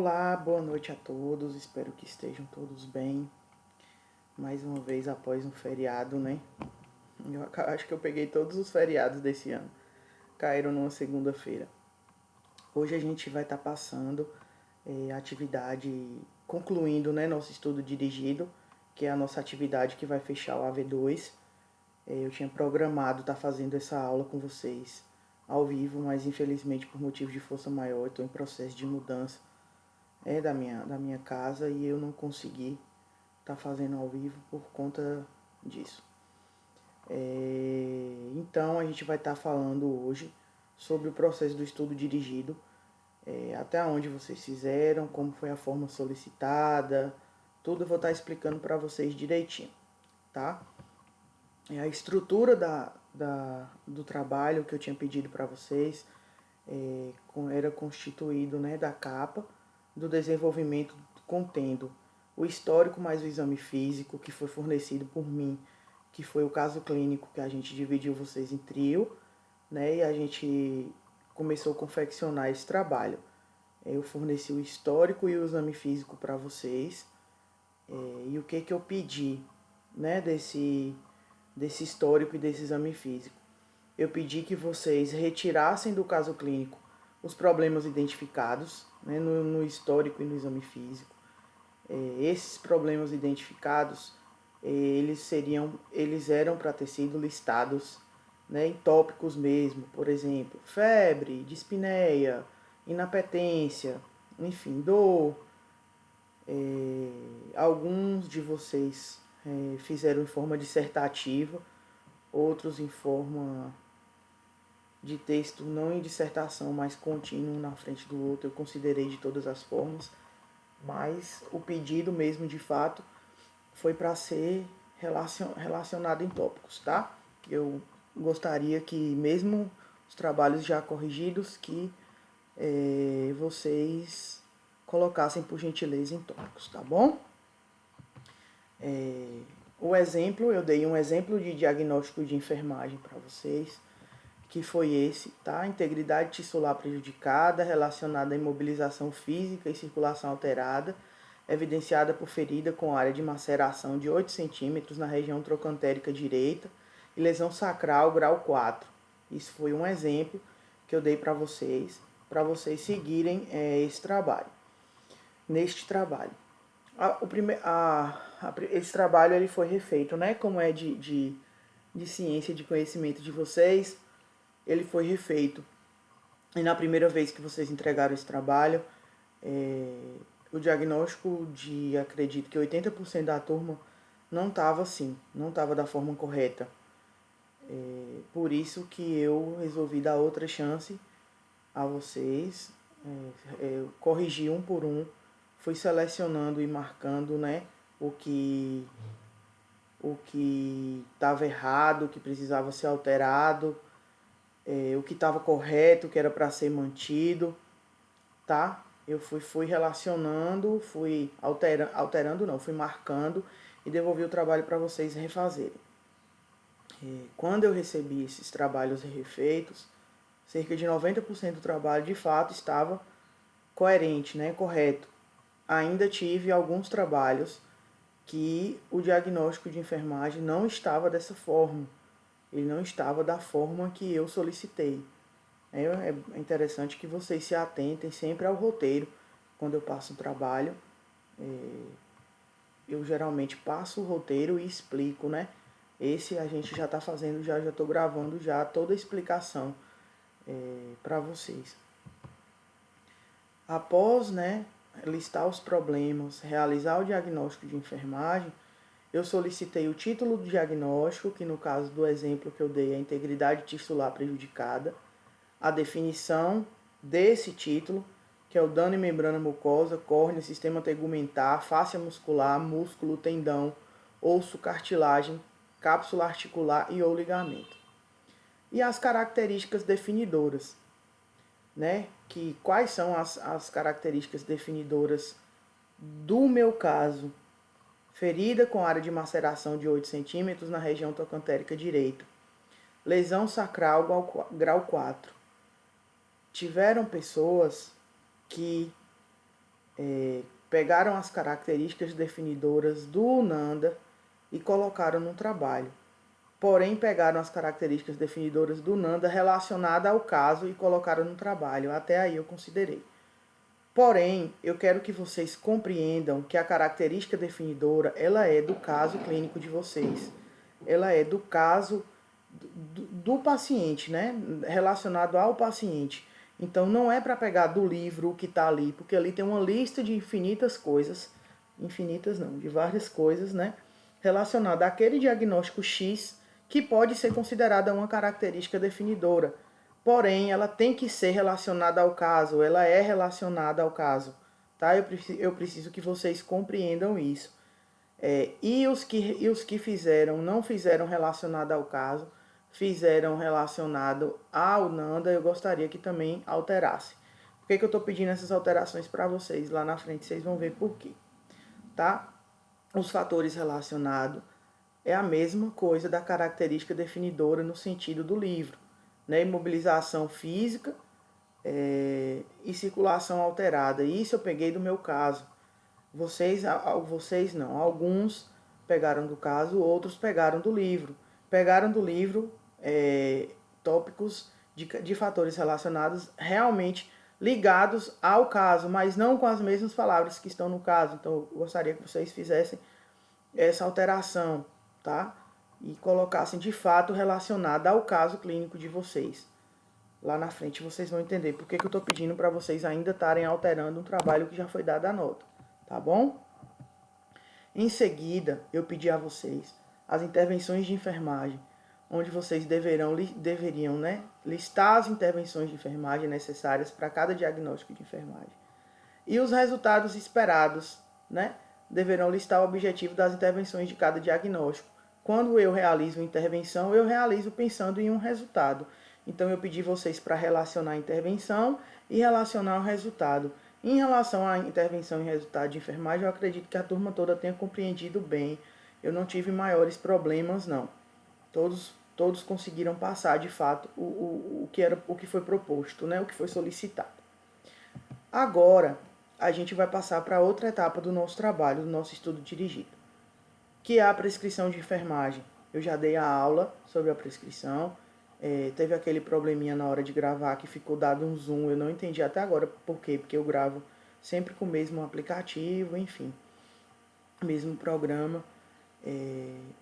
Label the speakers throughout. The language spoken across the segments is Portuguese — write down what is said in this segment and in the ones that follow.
Speaker 1: Olá, boa noite a todos, espero que estejam todos bem. Mais uma vez após um feriado, né? Acho que eu peguei todos os feriados desse ano, caíram numa segunda-feira. Hoje a gente vai estar passando a atividade, concluindo, né, nosso estudo dirigido, que é a nossa atividade que vai fechar o AV2. Eu tinha programado estar fazendo essa aula com vocês ao vivo, mas infelizmente por motivo de força maior, estou em processo de mudança da minha casa e eu não consegui estar fazendo ao vivo por conta disso. Então a gente vai estar falando hoje sobre o processo do estudo dirigido, até onde vocês fizeram, como foi a forma solicitada, tudo eu vou estar explicando para vocês direitinho, tá? A estrutura do trabalho que eu tinha pedido para vocês era constituído, né, da capa, do desenvolvimento contendo o histórico mais o exame físico que foi fornecido por mim, que foi o caso clínico que a gente dividiu vocês em trio, né, e a gente começou a confeccionar esse trabalho. Eu forneci o histórico e o exame físico para vocês, e o que eu pedi, né, desse histórico e desse exame físico. Eu pedi que vocês retirassem do caso clínico os problemas identificados, né, no histórico e no exame físico. Esses problemas identificados, eles eram para ter sido listados, né, em tópicos mesmo, por exemplo, febre, dispneia, inapetência, enfim, dor. Alguns de vocês fizeram em forma dissertativa, outros em forma de texto, não em dissertação, mas contínuo na frente do outro. Eu considerei de todas as formas, mas o pedido mesmo de fato foi para ser relacionado em tópicos, tá? Eu gostaria que mesmo os trabalhos já corrigidos, que vocês colocassem por gentileza em tópicos, tá bom? O exemplo, eu dei um exemplo de diagnóstico de enfermagem para vocês, que foi esse, tá? Integridade tissular prejudicada, relacionada à imobilização física e circulação alterada, evidenciada por ferida com área de maceração de 8 centímetros na região trocantérica direita e lesão sacral grau 4. Isso foi um exemplo que eu dei para vocês seguirem esse trabalho. Neste trabalho. Esse trabalho ele foi refeito, né? Como é de ciência, de conhecimento de vocês, ele foi refeito. E na primeira vez que vocês entregaram esse trabalho, o diagnóstico de, acredito que 80% da turma não estava assim, não estava da forma correta. Por isso que eu resolvi dar outra chance a vocês, corrigir um por um, fui selecionando e marcando, né, o que estava errado, o que precisava ser alterado, o que estava correto, o que era para ser mantido, tá? Eu fui relacionando, fui alterando não, fui marcando e devolvi o trabalho para vocês refazerem. Quando eu recebi esses trabalhos refeitos, cerca de 90% do trabalho de fato estava coerente, né, correto. Ainda tive alguns trabalhos que o diagnóstico de enfermagem não estava dessa forma. Ele não estava da forma que eu solicitei. É interessante que vocês se atentem sempre ao roteiro. Quando eu passo um trabalho, eu geralmente passo o roteiro e explico, né? Esse a gente já está fazendo, já estou gravando já toda a explicação para vocês. Após, né, listar os problemas, realizar o diagnóstico de enfermagem, eu solicitei o título do diagnóstico, que no caso do exemplo que eu dei é a integridade tissular prejudicada, a definição desse título, que é o dano em membrana mucosa, córnea, sistema tegumentar, fáscia muscular, músculo, tendão, osso, cartilagem, cápsula articular e ou ligamento. E as características definidoras, né? Quais são as características definidoras do meu caso? Ferida com área de maceração de 8 centímetros na região trocantérica direita. Lesão sacral grau 4. Tiveram pessoas que pegaram as características definidoras do Nanda e colocaram no trabalho. Porém, pegaram as características definidoras do Nanda relacionadas ao caso e colocaram no trabalho. Até aí eu considerei. Porém, eu quero que vocês compreendam que a característica definidora, ela é do caso clínico de vocês. Ela é do caso do paciente, né? Relacionado ao paciente. Então, não é para pegar do livro o que está ali, porque ali tem uma lista de infinitas coisas, infinitas não, de várias coisas, né? Relacionada àquele diagnóstico X, que pode ser considerada uma característica definidora. Porém, ela tem que ser relacionada ao caso, ela é relacionada ao caso, tá? Eu preciso que vocês compreendam isso. E os que fizeram, não fizeram relacionado ao caso, fizeram relacionado ao Nanda, eu gostaria que também alterasse. Por que eu estou pedindo essas alterações para vocês? Lá na frente vocês vão ver por quê, tá? Os fatores relacionados é a mesma coisa da característica definidora no sentido do livro, né? Imobilização física e circulação alterada. Isso eu peguei do meu caso. Vocês não. Alguns pegaram do caso, outros pegaram do livro. Pegaram do livro tópicos de fatores relacionados realmente ligados ao caso, mas não com as mesmas palavras que estão no caso. Então, eu gostaria que vocês fizessem essa alteração, tá? E colocassem de fato relacionada ao caso clínico de vocês. Lá na frente vocês vão entender por que eu estou pedindo para vocês ainda estarem alterando um trabalho que já foi dado a nota, tá bom? Em seguida, eu pedi a vocês as intervenções de enfermagem, onde vocês deveriam, né, listar as intervenções de enfermagem necessárias para cada diagnóstico de enfermagem. E os resultados esperados, né, deverão listar o objetivo das intervenções de cada diagnóstico. Quando eu realizo uma intervenção, eu realizo pensando em um resultado. Então, eu pedi vocês para relacionar a intervenção e relacionar o resultado. Em relação à intervenção e resultado de enfermagem, eu acredito que a turma toda tenha compreendido bem. Eu não tive maiores problemas, não. Todos conseguiram passar, de fato, o que foi proposto, né? O que foi solicitado. Agora, a gente vai passar para outra etapa do nosso trabalho, do nosso estudo dirigido, que é a prescrição de enfermagem. Eu já dei a aula sobre a prescrição. Teve aquele probleminha na hora de gravar que ficou dado um zoom, eu não entendi até agora por quê, porque eu gravo sempre com o mesmo aplicativo, enfim, mesmo programa.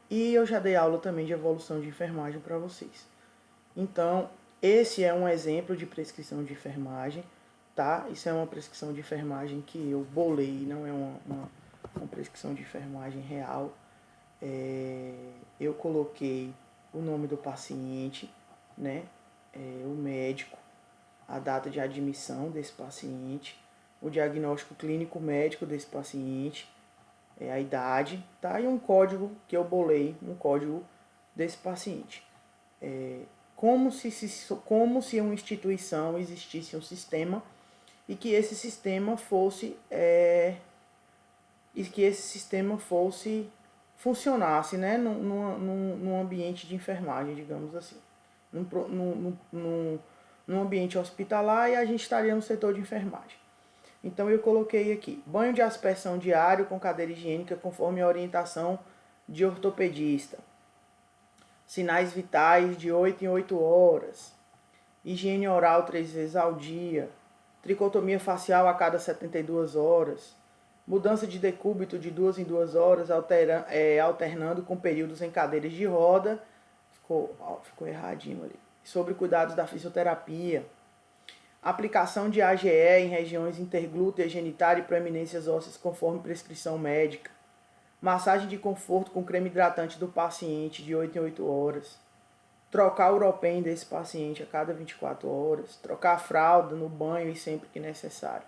Speaker 1: E eu já dei aula também de evolução de enfermagem para vocês. Então, esse é um exemplo de prescrição de enfermagem, tá? Isso é uma prescrição de enfermagem que eu bolei, não é uma prescrição de enfermagem real. Eu coloquei o nome do paciente, né? O médico, a data de admissão desse paciente, o diagnóstico clínico médico desse paciente, a idade, tá? E um código que eu bolei, um código desse paciente. Como se uma instituição existisse um sistema e que esse sistema funcionasse, né, num ambiente de enfermagem, digamos assim, num ambiente hospitalar, e a gente estaria no setor de enfermagem. Então eu coloquei aqui, banho de aspersão diário com cadeira higiênica conforme a orientação de ortopedista, sinais vitais de 8 em 8 horas, higiene oral 3 vezes ao dia, tricotomia facial a cada 72 horas, mudança de decúbito de 2 em 2 horas, alternando com períodos em cadeiras de roda. Ficou erradinho ali. Sobre cuidados da fisioterapia. Aplicação de AGE em regiões interglúteas, genitária e proeminências ósseas conforme prescrição médica. Massagem de conforto com creme hidratante do paciente de 8 em 8 horas. Trocar o Uropen desse paciente a cada 24 horas. Trocar a fralda no banho e sempre que necessário.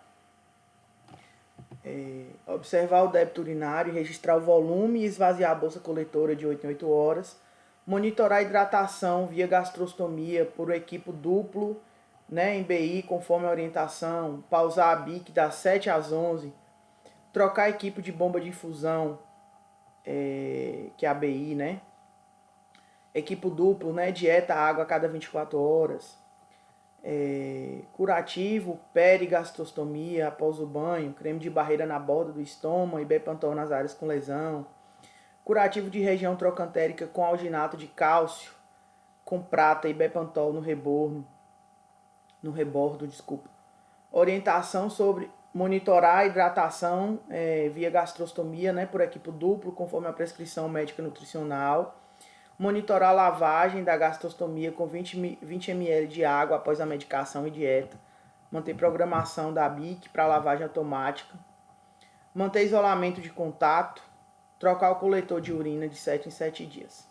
Speaker 1: Observar o débito urinário, registrar o volume e esvaziar a bolsa coletora de 8 em 8 horas. Monitorar a hidratação via gastrostomia por equipo duplo, né, em BI, conforme a orientação. Pausar a BIC das 7 às 11. Trocar a equipe de bomba de infusão, que é a BI, né? Equipo duplo, né, dieta, água a cada 24 horas. curativo, perigastostomia após o banho, creme de barreira na borda do estômago e Bepantol nas áreas com lesão, curativo de região trocantérica com alginato de cálcio, com prata e Bepantol no rebordo, desculpa. Orientação sobre monitorar a hidratação via gastrostomia, né, por equipo duplo, conforme a prescrição médica nutricional. Monitorar a lavagem da gastrostomia com 20 ml de água após a medicação e dieta. Manter programação da BIC para lavagem automática. Manter isolamento de contato. Trocar o coletor de urina de 7 em 7 dias.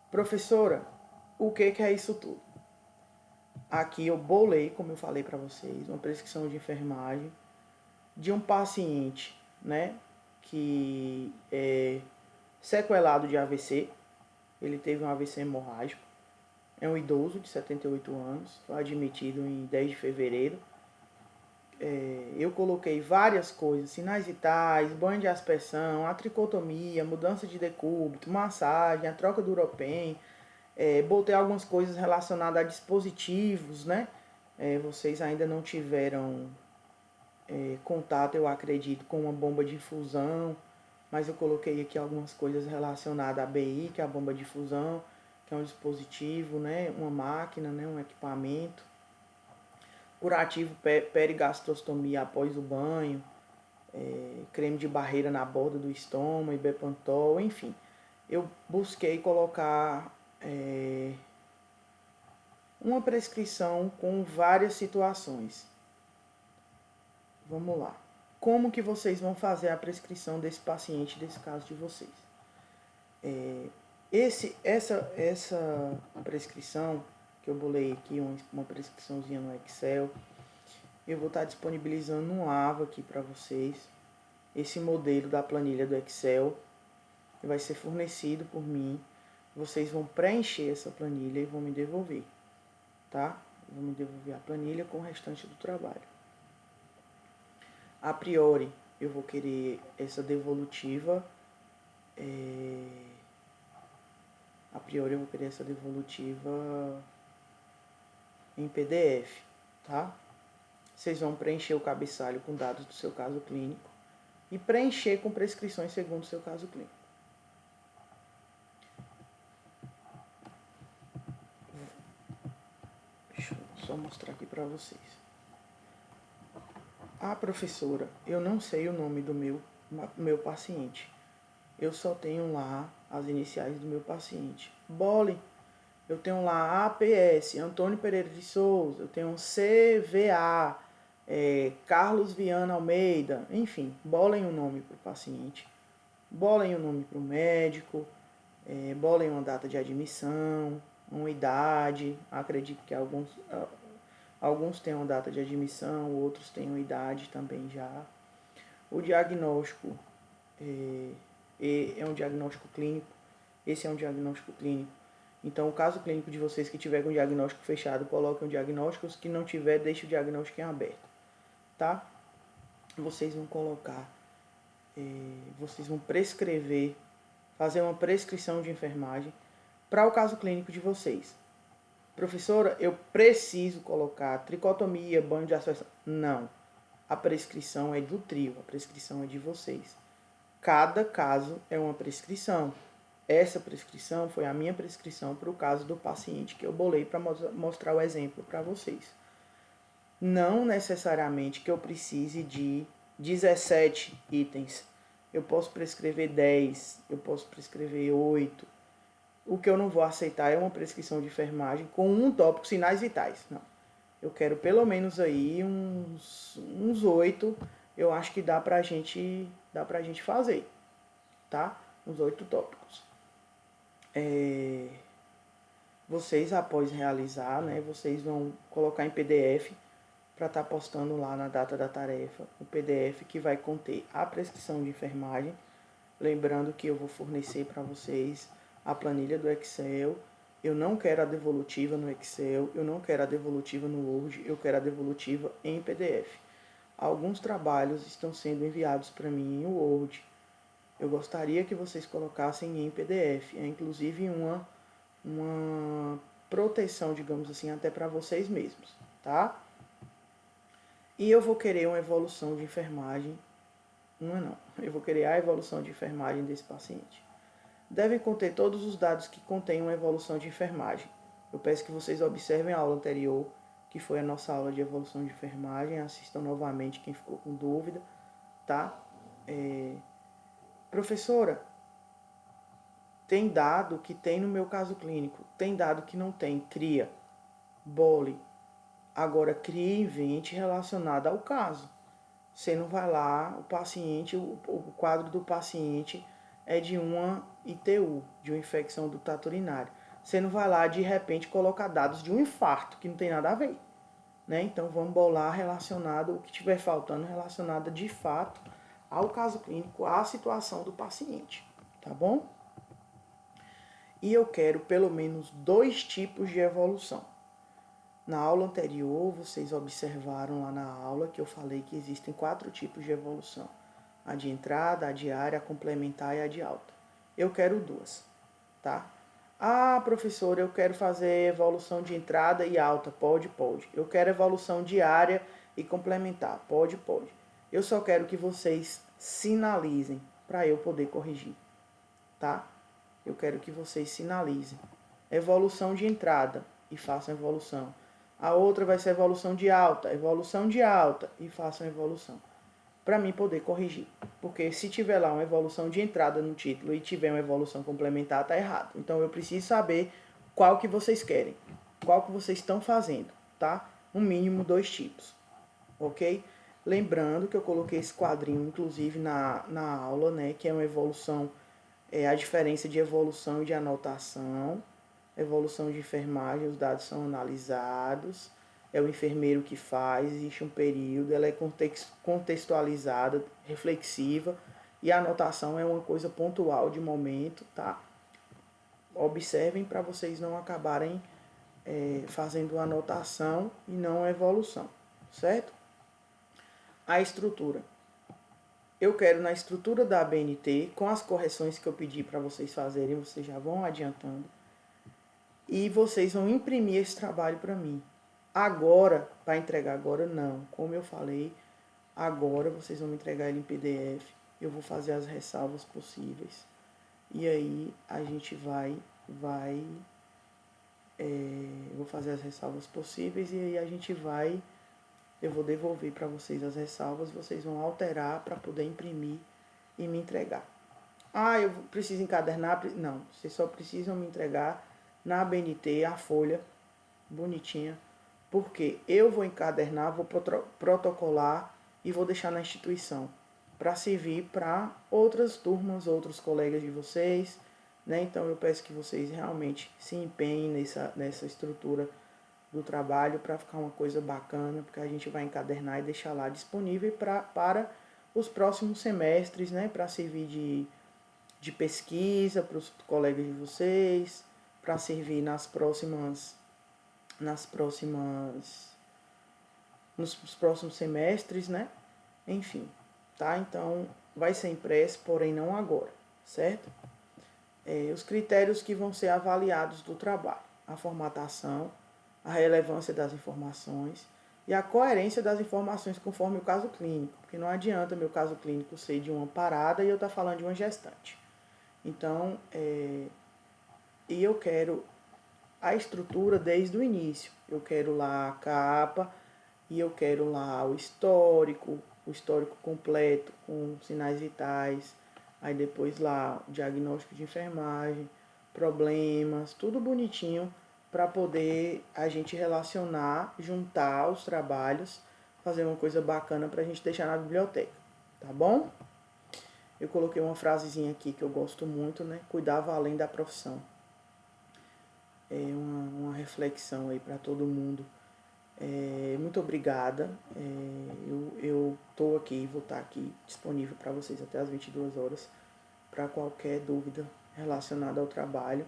Speaker 1: Professora, o que é isso tudo? Aqui eu bolei, como eu falei para vocês, uma prescrição de enfermagem de um paciente, né, que é sequelado de AVC. Ele teve um AVC hemorrágico. É um idoso de 78 anos, foi admitido em 10 de fevereiro. Eu coloquei várias coisas, sinais vitais, banho de aspersão, a tricotomia, mudança de decúbito, massagem, a troca do Uropen. Botei algumas coisas relacionadas a dispositivos, né? Vocês ainda não tiveram contato, eu acredito, com uma bomba de infusão, mas eu coloquei aqui algumas coisas relacionadas à BI, que é a bomba de infusão, que é um dispositivo, né? Uma máquina, né? Um equipamento. Curativo perigastostomia após o banho, creme de barreira na borda do estômago e Bepantol, enfim. Eu busquei colocar uma prescrição com várias situações. Vamos lá. Como que vocês vão fazer a prescrição desse paciente, desse caso de vocês? Essa prescrição que eu bolei aqui, uma prescriçãozinha no Excel, eu vou estar disponibilizando no AVA aqui para vocês. Esse modelo da planilha do Excel vai ser fornecido por mim. Vocês vão preencher essa planilha e vão me devolver, tá? Vão me devolver a planilha com o restante do trabalho. A priori, eu vou querer essa devolutiva. A priori, eu vou querer essa devolutiva em PDF, tá? Vocês vão preencher o cabeçalho com dados do seu caso clínico e preencher com prescrições segundo o seu caso clínico. Deixa eu só mostrar aqui para vocês. Ah, professora, eu não sei o nome do meu paciente. Eu só tenho lá as iniciais do meu paciente. Bole, eu tenho lá APS, Antônio Pereira de Souza, eu tenho CVA, Carlos Viana Almeida, enfim, bolem o nome para o paciente, bolem o nome para o médico, bolem uma data de admissão, uma idade, acredito que alguns têm uma data de admissão, outros têm uma idade também já. O diagnóstico é um diagnóstico clínico, esse é um diagnóstico clínico. Então, o caso clínico de vocês que tiver com o diagnóstico fechado, coloquem o diagnóstico, os que não tiver, deixe o diagnóstico em aberto, tá? Vocês vão colocar, vocês vão prescrever, fazer uma prescrição de enfermagem para o caso clínico de vocês. Professora, eu preciso colocar tricotomia, banho de aspersão. Não, a prescrição é do trio, a prescrição é de vocês. Cada caso é uma prescrição. Essa prescrição foi a minha prescrição para o caso do paciente que eu bolei para mostrar o exemplo para vocês. Não necessariamente que eu precise de 17 itens. Eu posso prescrever 10, eu posso prescrever 8. O que eu não vou aceitar é uma prescrição de enfermagem com um tópico, sinais vitais. Não. Eu quero pelo menos aí uns 8. Eu acho que dá pra gente fazer, tá? Uns 8 tópicos. Vocês, após realizar, né, vocês vão colocar em PDF para estar postando lá na data da tarefa o PDF que vai conter a prescrição de enfermagem. Lembrando que eu vou fornecer para vocês a planilha do Excel. Eu não quero a devolutiva no Excel, eu não quero a devolutiva no Word, eu quero a devolutiva em PDF. Alguns trabalhos estão sendo enviados para mim em Word. Eu gostaria que vocês colocassem em PDF. É inclusive uma proteção, digamos assim, até para vocês mesmos, tá? E eu vou querer uma evolução de enfermagem, eu vou querer a evolução de enfermagem desse paciente. Devem conter todos os dados que contêm uma evolução de enfermagem. Eu peço que vocês observem a aula anterior, que foi a nossa aula de evolução de enfermagem, assistam novamente quem ficou com dúvida, tá? Professora, tem dado que tem no meu caso clínico, tem dado que não tem, cria, bole. Agora, cria e invente relacionado ao caso. Você não vai lá, o paciente, o quadro do paciente é de uma ITU, de uma infecção do trato urinário. Você não vai lá, de repente, colocar dados de um infarto, que não tem nada a ver. Né? Então, vamos bolar relacionado, o que estiver faltando, relacionado de fato ao caso clínico, à situação do paciente. Tá bom? E eu quero pelo menos 2 tipos de evolução. Na aula anterior, vocês observaram lá na aula que eu falei que existem 4 tipos de evolução. A de entrada, a diária, a complementar e a de alta. Eu quero 2, tá? Ah, professor, eu quero fazer evolução de entrada e alta. Pode, pode. Eu quero evolução diária e complementar. Pode, pode. Eu só quero que vocês sinalizem para eu poder corrigir, tá? Eu quero que vocês sinalizem. Evolução de entrada e façam evolução. A outra vai ser evolução de alta e façam evolução. Para mim poder corrigir. Porque se tiver lá uma evolução de entrada no título e tiver uma evolução complementar, tá errado. Então eu preciso saber qual que vocês querem, qual que vocês estão fazendo, tá? No mínimo 2 tipos, ok? Lembrando que eu coloquei esse quadrinho, inclusive, na aula, né? Que é uma evolução, a diferença de evolução e de anotação. Evolução de enfermagem, os dados são analisados, é o enfermeiro que faz, existe um período, ela é contextualizada, reflexiva, e a anotação é uma coisa pontual de momento, tá? Observem para vocês não acabarem fazendo anotação e não evolução, certo? A estrutura. Eu quero na estrutura da ABNT, com as correções que eu pedi para vocês fazerem, vocês já vão adiantando, e vocês vão imprimir esse trabalho para mim. Agora, para entregar agora, não. Como eu falei, agora vocês vão me entregar ele em PDF. Eu vou fazer as ressalvas possíveis. E aí a gente eu vou fazer as ressalvas possíveis e aí a gente vai, eu vou devolver para vocês as ressalvas, vocês vão alterar para poder imprimir e me entregar. Ah, eu preciso encadernar? Não, vocês só precisam me entregar na ABNT a folha bonitinha, porque eu vou encadernar, vou protocolar e vou deixar na instituição para servir para outras turmas, outros colegas de vocês, né? Então eu peço que vocês realmente se empenhem nessa estrutura do trabalho para ficar uma coisa bacana, porque a gente vai encadernar e deixar lá disponível para os próximos semestres, né? Para servir de pesquisa para os colegas de vocês, para servir nos próximos semestres, né? Enfim, tá? Então, vai ser impresso, porém não agora, certo? Os critérios que vão ser avaliados do trabalho: a formatação, a relevância das informações e a coerência das informações conforme o caso clínico, porque não adianta meu caso clínico ser de uma parada e eu estar falando de uma gestante. Então, e eu quero a estrutura desde o início. Eu quero lá a capa e eu quero lá o histórico completo com sinais vitais, aí depois lá o diagnóstico de enfermagem, problemas, tudo bonitinho para poder a gente relacionar, juntar os trabalhos, fazer uma coisa bacana para a gente deixar na biblioteca, tá bom? Eu coloquei uma frasezinha aqui que eu gosto muito, né? Cuidava além da profissão. É uma reflexão aí para todo mundo. Muito obrigada. Eu estou aqui, vou estar aqui disponível para vocês até as 22 horas para qualquer dúvida relacionada ao trabalho.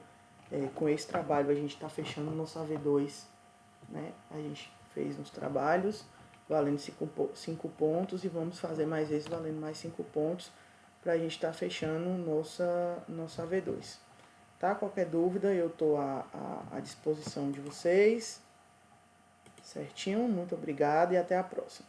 Speaker 1: Com esse trabalho a gente está fechando o nosso AV2, né? A gente fez uns trabalhos valendo 5 pontos e vamos fazer mais vezes valendo mais 5 pontos para a gente estar fechando nossa AV2. tá? Qualquer dúvida eu estou à disposição de vocês. Certinho? Muito obrigada e até a próxima.